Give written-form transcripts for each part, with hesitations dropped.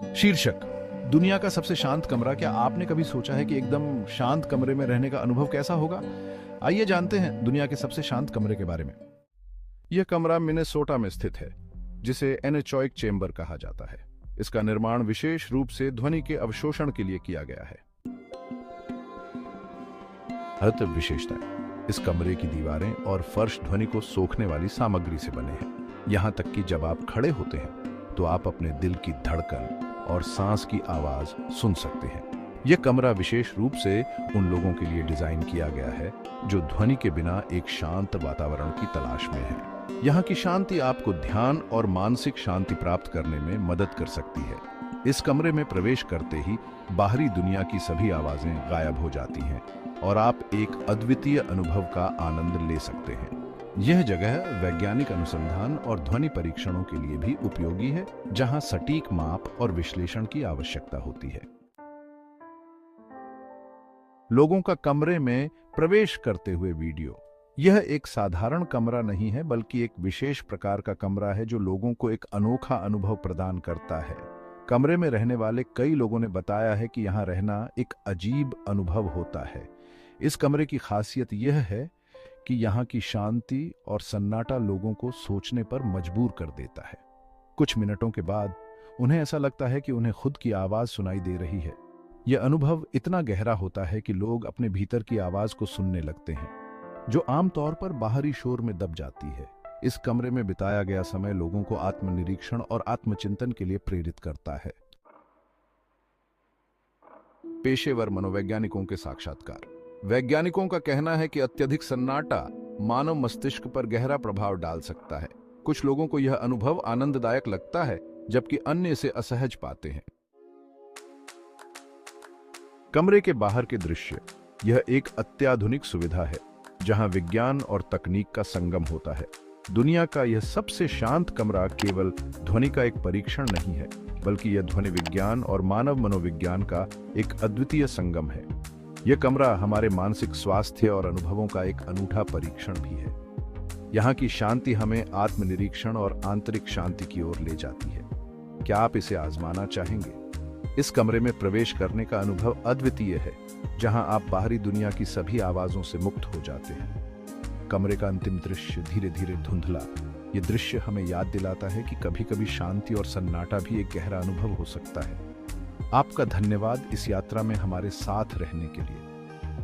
शीर्षक: दुनिया का सबसे शांत कमरा। क्या आपने कभी सोचा है कि एकदम शांत कमरे में रहने का अनुभव कैसा होगा? आइए जानते हैं दुनिया के सबसे शांत कमरे के बारे में। यह कमरा मिनेसोटा में स्थित है, जिसे एनेचॉइक चेंबर कहा जाता है। इसका निर्माण विशेष रूप से ध्वनि के अवशोषण के लिए किया गया है। अद्वितीय विशेषता: इस कमरे की दीवारें और फर्श ध्वनि को सोखने वाली सामग्री से बने हैं। यहाँ तक कि जब आप खड़े होते हैं तो आप अपने दिल की धड़कन और सांस की आवाज सुन सकते हैं। यह कमरा विशेष रूप से उन लोगों के लिए डिजाइन किया गया है जो ध्वनि के बिना एक शांत वातावरण की तलाश में हैं। यहाँ की शांति आपको ध्यान और मानसिक शांति प्राप्त करने में मदद कर सकती है। इस कमरे में प्रवेश करते ही बाहरी दुनिया की सभी आवाजें गायब हो जाती हैं और आप एक अद्वितीय अनुभव का आनंद ले सकते हैं। यह जगह वैज्ञानिक अनुसंधान और ध्वनि परीक्षणों के लिए भी उपयोगी है, जहां सटीक माप और विश्लेषण की आवश्यकता होती है। लोगों का कमरे में प्रवेश करते हुए वीडियो। यह एक साधारण कमरा नहीं है, बल्कि एक विशेष प्रकार का कमरा है जो लोगों को एक अनोखा अनुभव प्रदान करता है। कमरे में रहने वाले कई लोगों ने बताया है कि यहाँ रहना एक अजीब अनुभव होता है। इस कमरे की खासियत यह है कि यहाँ की शांति और सन्नाटा लोगों को सोचने पर मजबूर कर देता है। कुछ मिनटों के बाद उन्हें ऐसा लगता है कि उन्हें खुद की आवाज सुनाई दे रही है। यह अनुभव इतना गहरा होता है कि लोग अपने भीतर की आवाज को सुनने लगते हैं, जो आमतौर पर बाहरी शोर में दब जाती है। इस कमरे में बिताया गया समय लोगों को आत्मनिरीक्षण और आत्मचिंतन के लिए प्रेरित करता है। पेशेवर मनोवैज्ञानिकों के साक्षात्कार। वैज्ञानिकों का कहना है कि अत्यधिक सन्नाटा मानव मस्तिष्क पर गहरा प्रभाव डाल सकता है। कुछ लोगों को यह अनुभव आनंददायक लगता है, जबकि अन्य इसे असहज पाते हैं। कमरे के बाहर के दृश्य। यह एक अत्याधुनिक सुविधा है जहां विज्ञान और तकनीक का संगम होता है। दुनिया का यह सबसे शांत कमरा केवल ध्वनि का एक परीक्षण नहीं है, बल्कि यह ध्वनि विज्ञान और मानव मनोविज्ञान का एक अद्वितीय संगम है। यह कमरा हमारे मानसिक स्वास्थ्य और अनुभवों का एक अनूठा परीक्षण भी है। यहाँ की शांति हमें आत्मनिरीक्षण और आंतरिक शांति की ओर ले जाती है। क्या आप इसे आजमाना चाहेंगे? इस कमरे में प्रवेश करने का अनुभव अद्वितीय है, जहाँ आप बाहरी दुनिया की सभी आवाजों से मुक्त हो जाते हैं। कमरे का अंतिम दृश्य धीरे धीरे धुंधला। ये दृश्य हमें याद दिलाता है कि कभी-कभी शांति और सन्नाटा भी एक गहरा अनुभव हो सकता है। आपका धन्यवाद इस यात्रा में हमारे साथ रहने के लिए।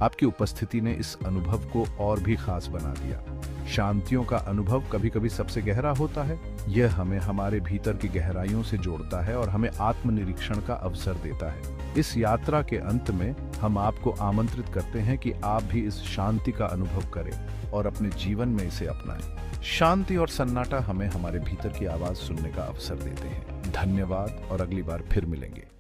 आपकी उपस्थिति ने इस अनुभव को और भी खास बना दिया। शांतियों का अनुभव कभी-कभी सबसे गहरा होता है। यह हमें हमारे भीतर की गहराइयों से जोड़ता है और हमें आत्मनिरीक्षण का अवसर देता है। इस यात्रा के अंत में हम आपको आमंत्रित करते हैं कि आप भी इस शांति का अनुभव करें और अपने जीवन में इसे अपनाएं। शांति और सन्नाटा हमें हमारे भीतर की आवाज सुनने का अवसर देते हैं। धन्यवाद और अगली बार फिर मिलेंगे।